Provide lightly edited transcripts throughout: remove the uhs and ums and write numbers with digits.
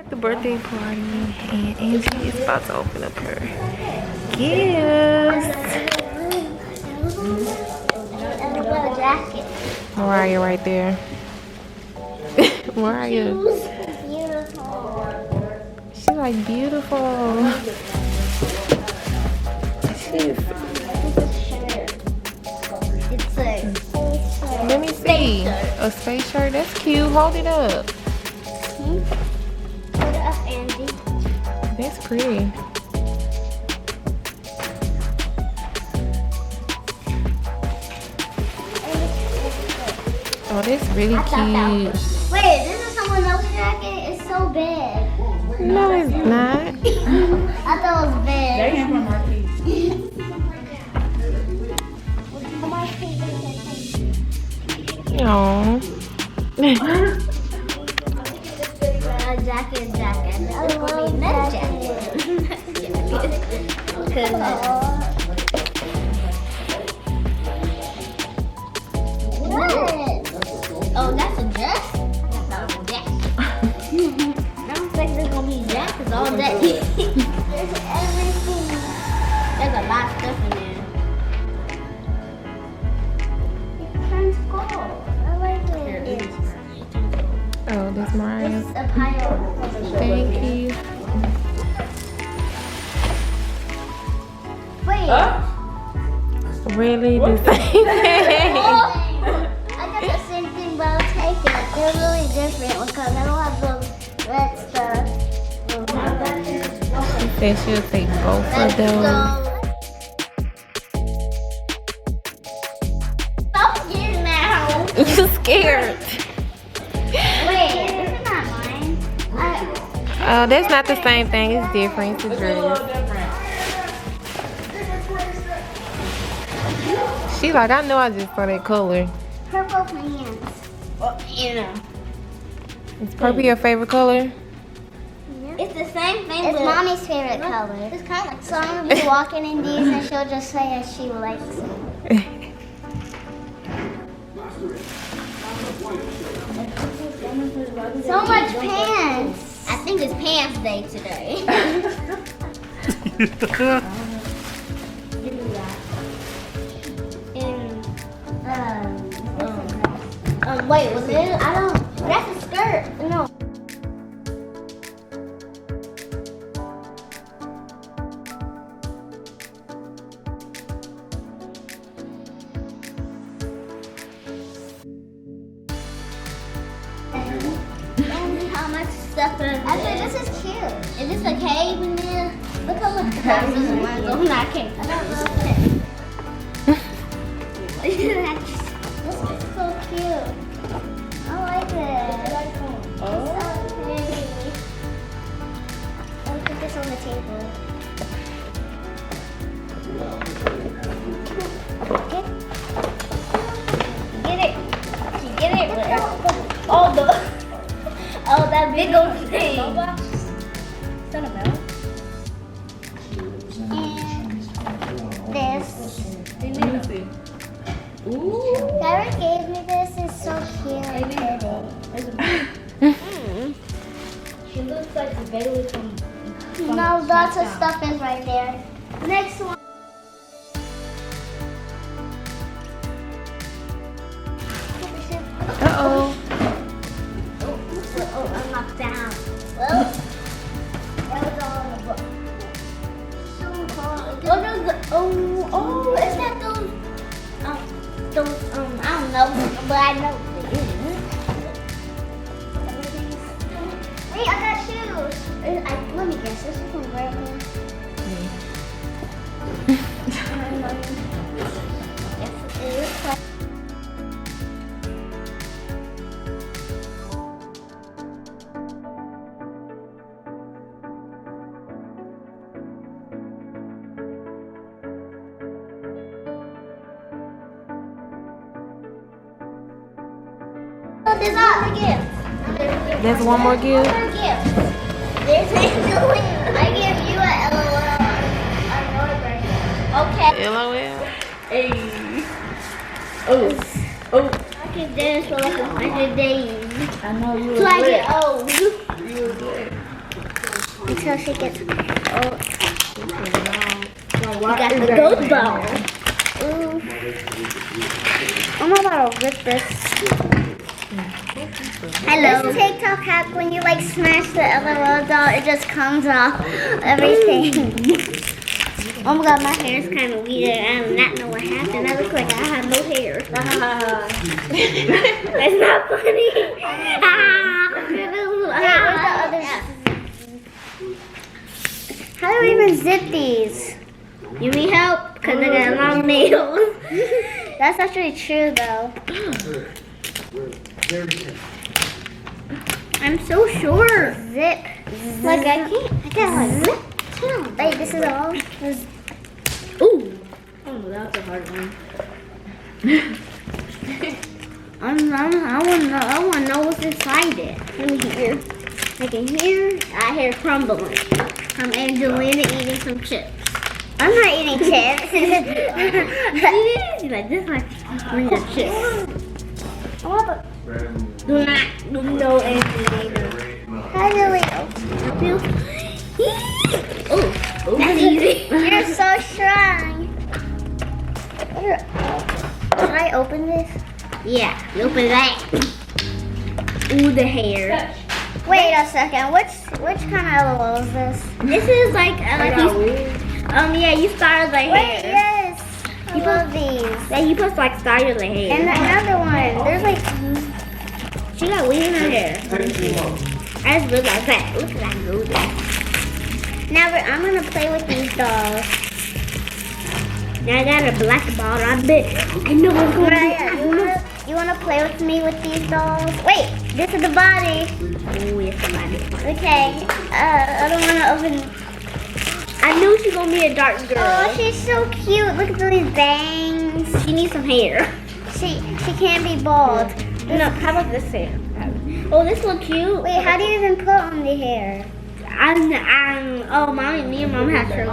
At the birthday party, and Angie is about to open up her gifts. Mariah right there. Mariah. She's like beautiful. Let me see. A space shirt. That's cute. Hold it up. Put it up, Angie. That's pretty. Oh, that's really cute. Wait, this is someone else's jacket? It's so big. No, it's not. I thought it was big. Aww. Jacket. I love that jacket. What? Oh, that's a dress? That was a dress. I don't think there's gonna be dresses all day. There's everything. There's a lot of stuff in there. It turns gold. I like it. Oh, that's Mariah's. It's a pile. Thank you. Wait. Really the same thing. I got the same thing, but I'll take it. They're really different because I don't have the red stuff. She said she'll take both of them. Stop scared now. You scared? Wait, this is not mine. Oh, that's not the same thing. It's different. It's a dress. She like, I know I just saw that color. Purple pants. Well, you know. Is purple your favorite color? It's the same thing. It's mommy's favorite color. It's kind of like so I'm gonna be walking in these, and she'll just say as she likes it. So much pants. I think it's pants day today. Wait, was it? I don't. That's a skirt. No. How much stuff is there? Actually, this is cute. Is this a cave in there? Look how much stuff this is. Oh, not cave. I don't know. This is so cute. I like it. Oh. It's so pretty. Let me put this on the table. Get it. Get it. Oh, that big old thing. Is that a milk? And this. Ooh. Whoever gave me this is so cute and pretty. She looks like the baby from No, lots of stuff is right there. Next one. Uh-oh. Oh, I'm knocked down. Well, that was all in the book. So hard. Oh, is that those, I don't know, but I know it is. Wait, I got shoes. Let me guess, this is from Brooklyn. Yes, it is. There's one more gift. There's one more gift? One more gift. There's actually, I give you a LOL on your birthday. Okay. LOL. Hey. Oh. Oh. I can dance for like 100 days. I know you were Till I lit. get old. You were lit. until she gets old. You got the goat ball. Ooh. I'm about to rip this. Hello. This TikTok hack, when you like smash the LOL doll, it just comes off everything. Oh my god, my hair is kind of weird. I do not know what happened. I look like I have no hair. That's not funny. How do we even zip these? You need help? Because I got long nails. That's actually true though. I'm so short. Zip. Like I can't like zip. Wait, this is all. Ooh. Oh, that's a hard one. I want to know what's inside it. Let me hear. I can hear. I hear crumbling from Angelina eating some chips. I'm not eating chips. Like this, like when you chips. Do not know Angelina. How do we open? Oh, that's easy. You're so strong. Should I open this? Yeah, you open that. Ooh, the hair. Wait a second. Which kind of LOL is this? This is like yeah, you started the hair. Wait, yes. I love these. Yeah, you put like started the hair. And another one. There's like she got weed in her hair. I just look like that. Look at that movie. Now I'm gonna play with these dolls. Now I got a black ball. I bet I know what's going on. You wanna play with me with these dolls? Wait, this is the body. Oh, it's the body. Okay. I don't wanna open. I knew she's gonna be a dark girl. Oh, she's so cute. Look at these bangs. She needs some hair. She can't be bald. No, how about this hair? Oh, this looks cute. Wait, how do you even put on the hair? Oh, me and mom have her.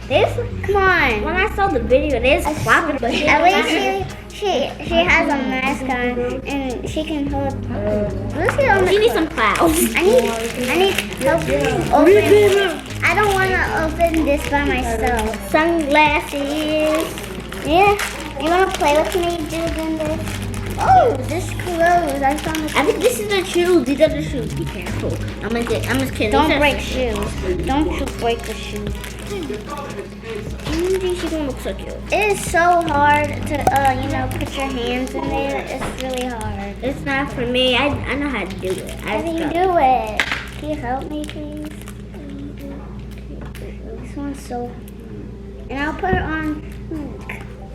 This, come on. When I saw the video, it is flopping, but at least she has a mask on and she can hold. She needs some clouds. I need help open. I don't want to open this by myself. Sunglasses. Yeah. You want to play with me doing this? Oh, this clothes. I think this is the shoes. These are the shoes. Be careful. I'm just kidding. Don't break shoes. Don't you break the shoes. She's gonna look so cute. It is so hard to put your hands in there. It's really hard. It's not for me. I know how to do it. How do you do it? Can you help me, please? This one's so. And I'll put it on.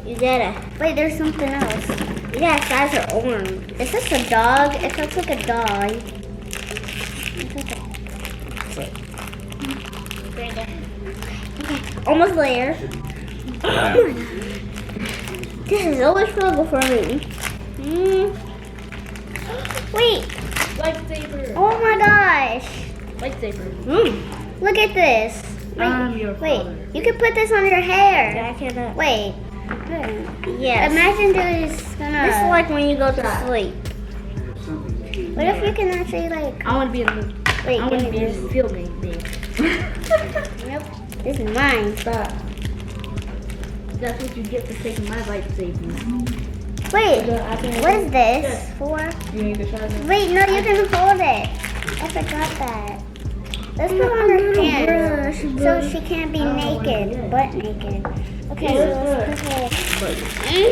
You gotta. Wait, there's something else. Yeah, guys are orange. Is this a dog? It looks like a dog. Okay, almost there. This is always struggle for me. Wait. Lightsaber. Oh my gosh. Lightsaber. Look at this. Wait, you can put this on your hair. Yeah, I cannot. Wait. Yes. Imagine this. This is like when you go to sleep. What if you can actually like? I want to be in the. Wait, I want to be in the filming thing. Nope. This is mine. Stop. That's what you get for taking my lightsaber. Wait. What is this for? You need to try this. Wait, no, you can hold it. I forgot that. Let's put on her pants so she can't be naked, butt naked. Okay, so let's put her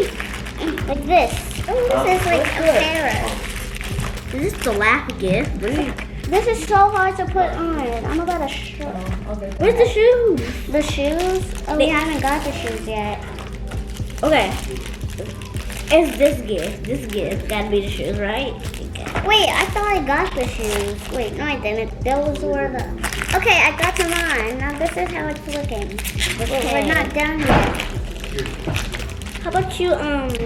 like this. Oh, this is like a Sarah. Is this the laugh gift? This is so hard to put on. I'm about to show. Okay. Where's the shoes? The shoes? Oh, we haven't got the shoes yet. Okay. It's this gift. This gift gotta be the shoes, right? Wait, I thought I got the shoes. Wait, no, I didn't. Those were the. Okay, I got them on. Now this is how it's looking. Okay. We're not done yet. How about you,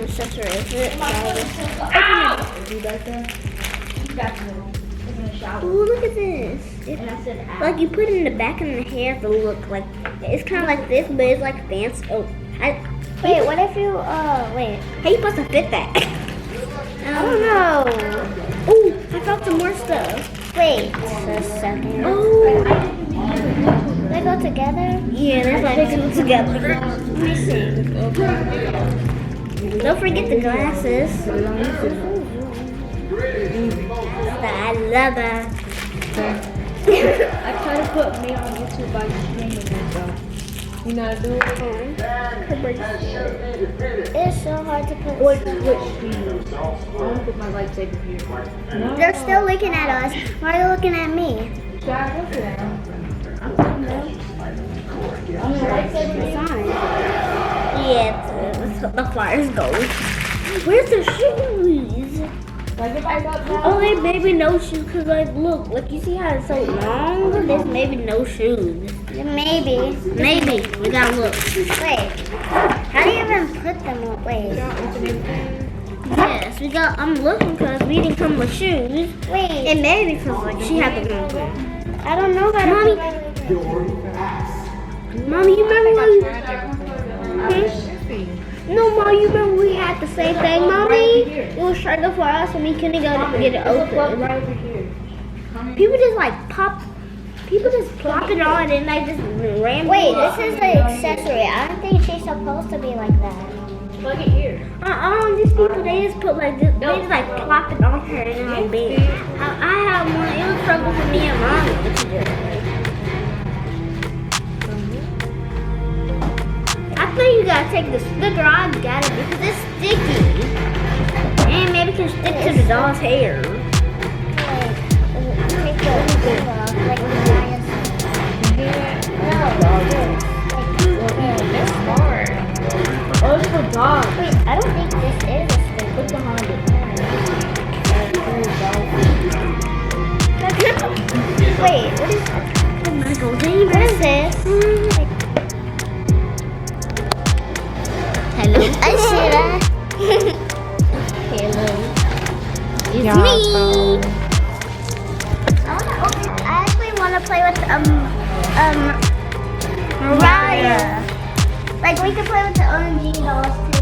saturate it? Ooh, look at this. Like you put it in the back of the hair to look like it's kind of like this, but it's like fancy. Oh, wait. What if you? Wait. How you supposed to fit that? I don't know. Ooh, I found some more stuff. Wait a second. Oh. They go together? Yeah, there's like two together. Let me see. Don't forget the glasses. I love that. I try to put me on YouTube by streaming and stuff. You know how to do it? It's so hard to put. Which streamers? I want to put my lightsaber here. No. They're still looking at us. Why are they looking at me? Dad, look at that. I'm on the lightsaber design. Yeah, the flyers go. Where's the shoes? Like if I got that. Oh, they maybe no shoes. Cause like, look, you see how it's so long? There's maybe no shoes. Maybe. We gotta look. Wait. How do you even put them on? Wait. Yes, we got. I'm looking because we didn't come with shoes. Wait. And maybe because like she had the wrong one. I don't know how to. Mommy, you remember when? No, Mom, you remember we had the same thing, Mommy? It was struggle for us when we couldn't go to get it open. Right over here. People just plop it on and like just ram. Wait, this is the accessory. I don't think she's supposed to be like that. Plug it here. These people, they just put like this, they just like plop it on her and then like big. I have one. It was struggle for me and Mommy to do it. I think you gotta take the sticker off, got it because it's sticky. And maybe it can stick to the doll's hair. Take the off, like That's hard. Oh, it's for dogs. wait, I don't think this is a stick. Look behind it. Wait, what is that? Oh my god, what is this? Hello, Ashira. Hello. It's Yeah, me. so- I actually want to play with Mariah. Like we could play with the OMG dolls too.